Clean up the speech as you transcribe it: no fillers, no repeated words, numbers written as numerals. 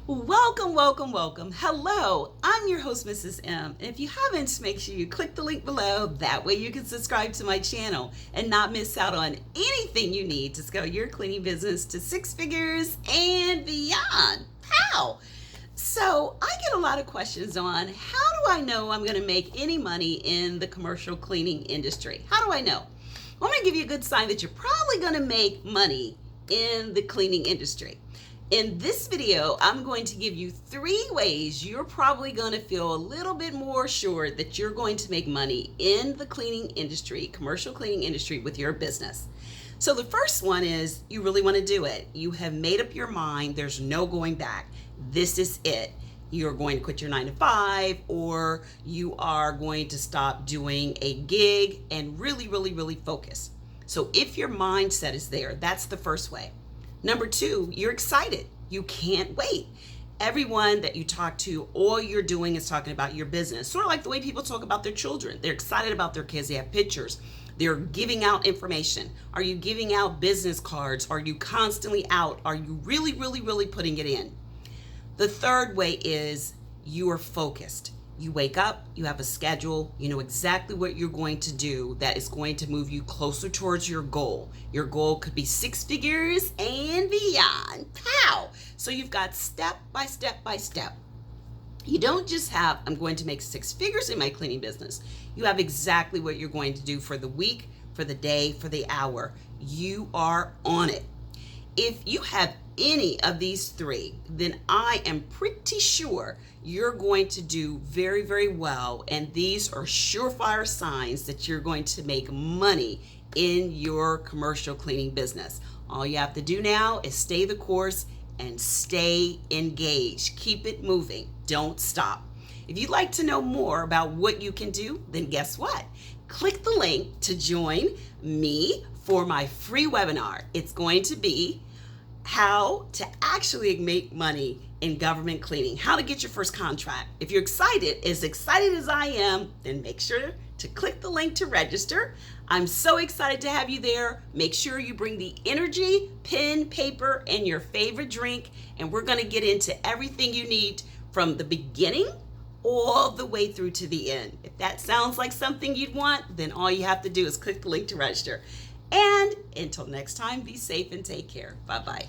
Welcome, welcome, welcome. Hello, I'm your host, Mrs. M. And if you haven't, make sure you click the link below. That way you can subscribe to my channel and not miss out on anything you need to scale your cleaning business to six figures and beyond. How? So I get a lot of questions on how do I know I'm going to make any money in the commercial cleaning industry? How do I know? I'm going to give you a good sign that you're probably going to make money in the cleaning industry. In this video, I'm going to give you 3 ways you're probably going to feel a little bit more sure that you're going to make money in the cleaning industry, commercial cleaning industry with your business. So the first one is you really want to do it. You have made up your mind. There's no going back. This is it. You're going to quit your 9 to 5, or you are going to stop doing a gig and really focus. So if your mindset is there, that's the first way. Number 2, you're excited. You can't wait. Everyone that you talk to, all you're doing is talking about your business. Sort of like the way people talk about their children. They're excited about their kids. They have pictures. They're giving out information. Are you giving out business cards? Are you constantly out? Are you really putting it in? The third way is you are focused. You wake up, you have a schedule, you know exactly what you're going to do that is going to move you closer towards your goal. Your goal could be 6 figures and beyond. How? So you've got step by step. You don't just have, I'm going to make 6 figures in my cleaning business. You have exactly what you're going to do for the week, for the day, for the hour. You are on it. If you have any of these 3, then I am pretty sure you're going to do very well, and these are surefire signs that you're going to make money in your commercial cleaning business. All you have to do now is stay the course and stay engaged. Keep it moving. Don't stop. If you'd like to know more about what you can do, then guess what? Click the link to join me for my free webinar. It's going to be how to actually make money in government cleaning, how to get your first contract. If you're excited as I am, then make sure to click the link to register. I'm so excited to have you there. Make sure you bring the energy, pen, paper, and your favorite drink, and we're going to get into everything you need from the beginning all the way through to the end. If that sounds like something you'd want, then all you have to do is click the link to register. And until next time, be safe and take care. Bye-bye.